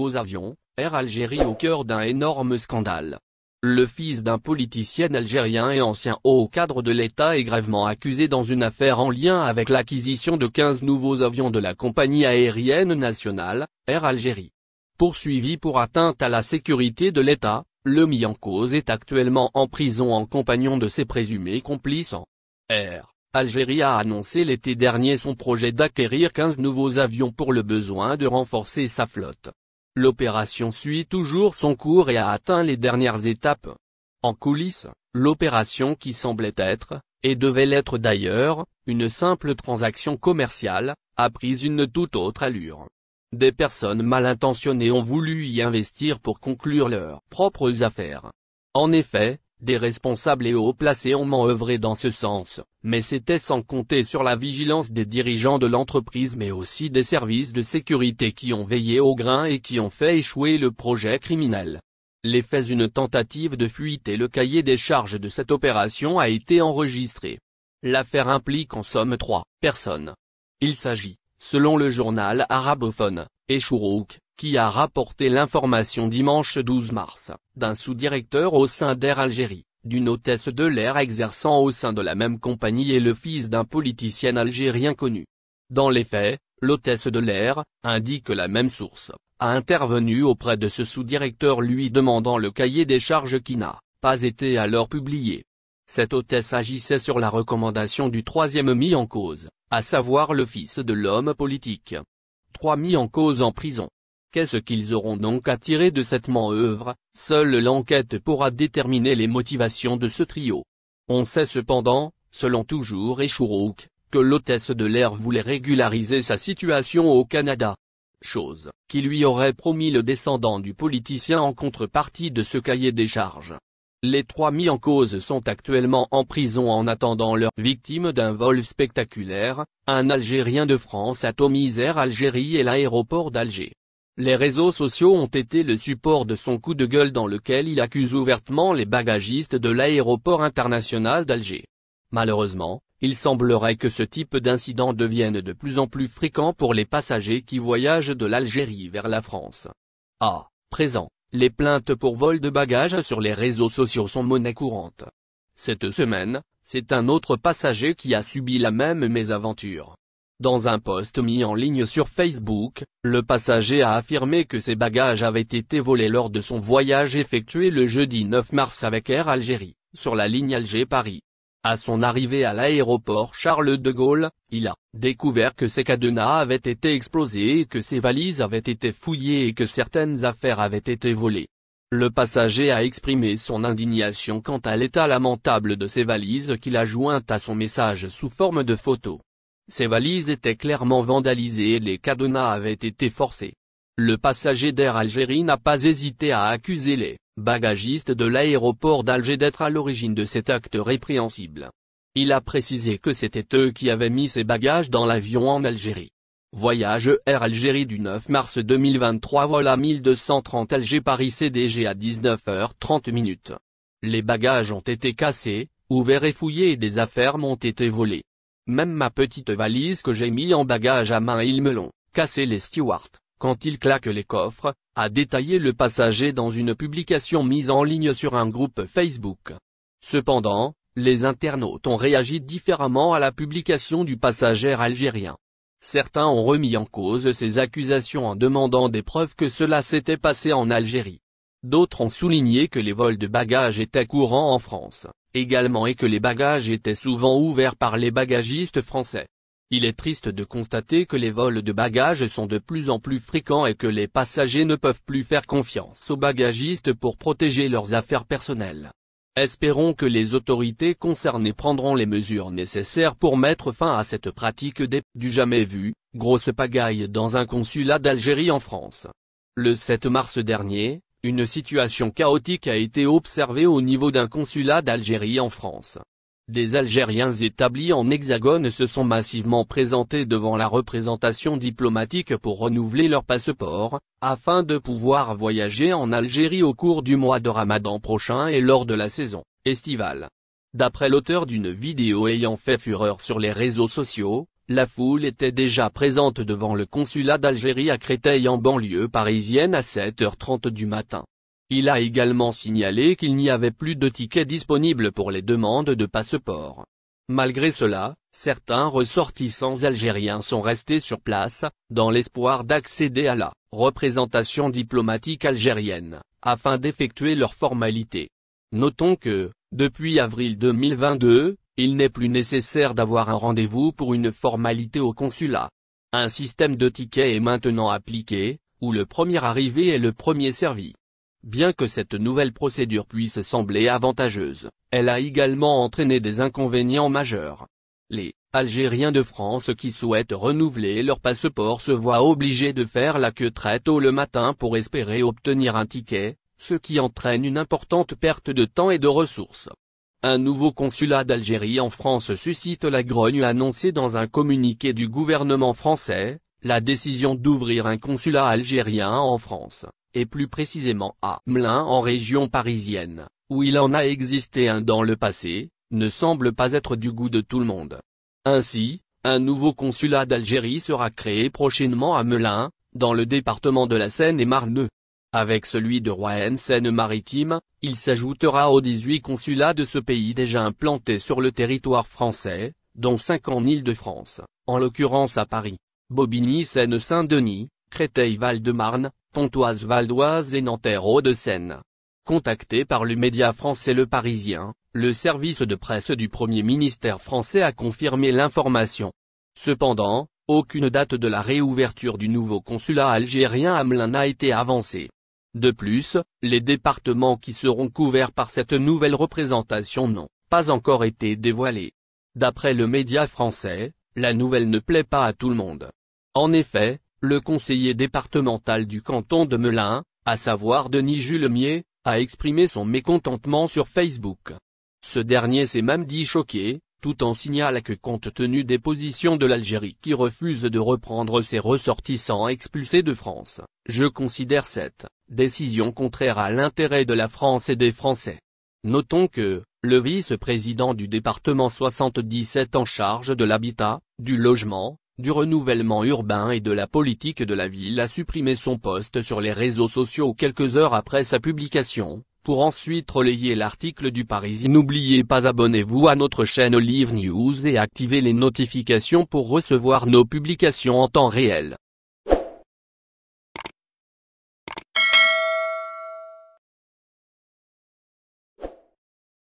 nouveaux avions, Air Algérie au cœur d'un énorme scandale. Le fils d'un politicien algérien et ancien haut cadre de l'État est gravement accusé dans une affaire en lien avec l'acquisition de 15 nouveaux avions de la compagnie aérienne nationale, Air Algérie. Poursuivi pour atteinte à la sécurité de l'État, le mis en cause est actuellement en prison en compagnon de ses présumés complices. Air Algérie a annoncé l'été dernier son projet d'acquérir 15 nouveaux avions pour le besoin de renforcer sa flotte. L'opération suit toujours son cours et a atteint les dernières étapes. En coulisses, l'opération qui semblait être, et devait l'être d'ailleurs, une simple transaction commerciale, a pris une toute autre allure. Des personnes mal intentionnées ont voulu y investir pour conclure leurs propres affaires. En effet, des responsables et hauts placés ont manœuvré dans ce sens, mais c'était sans compter sur la vigilance des dirigeants de l'entreprise mais aussi des services de sécurité qui ont veillé au grain et qui ont fait échouer le projet criminel. L'effet d'une tentative de fuite et le cahier des charges de cette opération a été enregistré. L'affaire implique en somme 3 personnes. Il s'agit, selon le journal arabophone, Chourouk, qui a rapporté l'information dimanche 12 mars, d'un sous-directeur au sein d'Air Algérie, d'une hôtesse de l'air exerçant au sein de la même compagnie et le fils d'un politicien algérien connu. Dans les faits, l'hôtesse de l'air, indique la même source, a intervenu auprès de ce sous-directeur lui demandant le cahier des charges qui n'a pas été alors publié. Cette hôtesse agissait sur la recommandation du troisième mis en cause, à savoir le fils de l'homme politique. 3 mis en cause en prison. Qu'est-ce qu'ils auront donc à tirer de cette manœuvre? Seule l'enquête pourra déterminer les motivations de ce trio. On sait cependant, selon toujours Chourouk, que l'hôtesse de l'air voulait régulariser sa situation au Canada. Chose qui lui aurait promis le descendant du politicien en contrepartie de ce cahier des charges. Les 3 mis en cause sont actuellement en prison en attendant leur victime d'un vol spectaculaire, un Algérien de France atomise Air Algérie et l'aéroport d'Alger. Les réseaux sociaux ont été le support de son coup de gueule dans lequel il accuse ouvertement les bagagistes de l'aéroport international d'Alger. Malheureusement, il semblerait que ce type d'incident devienne de plus en plus fréquent pour les passagers qui voyagent de l'Algérie vers la France. À présent, les plaintes pour vol de bagages sur les réseaux sociaux sont monnaie courante. Cette semaine, c'est un autre passager qui a subi la même mésaventure. Dans un post mis en ligne sur Facebook, le passager a affirmé que ses bagages avaient été volés lors de son voyage effectué le jeudi 9 mars avec Air Algérie, sur la ligne Alger-Paris. À son arrivée à l'aéroport Charles de Gaulle, il a découvert que ses cadenas avaient été explosés et que ses valises avaient été fouillées et que certaines affaires avaient été volées. Le passager a exprimé son indignation quant à l'état lamentable de ses valises qu'il a jointes à son message sous forme de photo. Ces valises étaient clairement vandalisées et les cadenas avaient été forcés. Le passager d'Air Algérie n'a pas hésité à accuser les bagagistes de l'aéroport d'Alger d'être à l'origine de cet acte répréhensible. Il a précisé que c'était eux qui avaient mis ses bagages dans l'avion en Algérie. Voyage Air Algérie du 9 mars 2023 vol A1230 Alger-Paris CDG à 19h30. Les bagages ont été cassés, ouverts et fouillés et des affaires m'ont été volées. Même ma petite valise que j'ai mis en bagage à main ils me l'ont cassé les stewards, quand ils claquent les coffres, a détaillé le passager dans une publication mise en ligne sur un groupe Facebook. Cependant, les internautes ont réagi différemment à la publication du passager algérien. Certains ont remis en cause ces accusations en demandant des preuves que cela s'était passé en Algérie. D'autres ont souligné que les vols de bagages étaient courants en France, également et que les bagages étaient souvent ouverts par les bagagistes français. Il est triste de constater que les vols de bagages sont de plus en plus fréquents et que les passagers ne peuvent plus faire confiance aux bagagistes pour protéger leurs affaires personnelles. Espérons que les autorités concernées prendront les mesures nécessaires pour mettre fin à cette pratique du jamais vu, grosse pagaille dans un consulat d'Algérie en France. Le 7 mars dernier, une situation chaotique a été observée au niveau d'un consulat d'Algérie en France. Des Algériens établis en Hexagone se sont massivement présentés devant la représentation diplomatique pour renouveler leur passeport, afin de pouvoir voyager en Algérie au cours du mois de Ramadan prochain et lors de la saison estivale. D'après l'auteur d'une vidéo ayant fait fureur sur les réseaux sociaux, la foule était déjà présente devant le consulat d'Algérie à Créteil en banlieue parisienne à 7h30 du matin. Il a également signalé qu'il n'y avait plus de tickets disponibles pour les demandes de passeport. Malgré cela, certains ressortissants algériens sont restés sur place, dans l'espoir d'accéder à la représentation diplomatique algérienne, afin d'effectuer leurs formalités. Notons que, depuis avril 2022, il n'est plus nécessaire d'avoir un rendez-vous pour une formalité au consulat. Un système de tickets est maintenant appliqué, où le premier arrivé est le premier servi. Bien que cette nouvelle procédure puisse sembler avantageuse, elle a également entraîné des inconvénients majeurs. Les Algériens de France qui souhaitent renouveler leur passeport se voient obligés de faire la queue très tôt le matin pour espérer obtenir un ticket, ce qui entraîne une importante perte de temps et de ressources. Un nouveau consulat d'Algérie en France suscite la grogne annoncée dans un communiqué du gouvernement français, la décision d'ouvrir un consulat algérien en France, et plus précisément à Melun en région parisienne, où il en a existé un dans le passé, ne semble pas être du goût de tout le monde. Ainsi, un nouveau consulat d'Algérie sera créé prochainement à Melun, dans le département de la Seine-et-Marne. Avec celui de Roanne-Seine-Maritime, il s'ajoutera aux 18 consulats de ce pays déjà implantés sur le territoire français, dont 5 en Île-de-France, en l'occurrence à Paris, Bobigny-Seine-Saint-Denis, Créteil-Val-de-Marne, Pontoise-Val d'Oise et Nanterre-Hauts-de-Seine. Contacté par le média français Le Parisien, le service de presse du Premier ministère français a confirmé l'information. Cependant, aucune date de la réouverture du nouveau consulat algérien à Melun n'a été avancée. De plus, les départements qui seront couverts par cette nouvelle représentation n'ont pas encore été dévoilés. D'après le média français, la nouvelle ne plaît pas à tout le monde. En effet, le conseiller départemental du canton de Melun, à savoir Denis Julemier, a exprimé son mécontentement sur Facebook. Ce dernier s'est même dit choqué, tout en signalant que compte tenu des positions de l'Algérie qui refuse de reprendre ses ressortissants expulsés de France, je considère cette décision contraire à l'intérêt de la France et des Français. Notons que, le vice-président du département 77 en charge de l'habitat, du logement, du renouvellement urbain et de la politique de la ville a supprimé son post sur les réseaux sociaux quelques heures après sa publication, pour ensuite relayer l'article du Parisien. N'oubliez pas abonnez-vous à notre chaîne Olive News et activez les notifications pour recevoir nos publications en temps réel.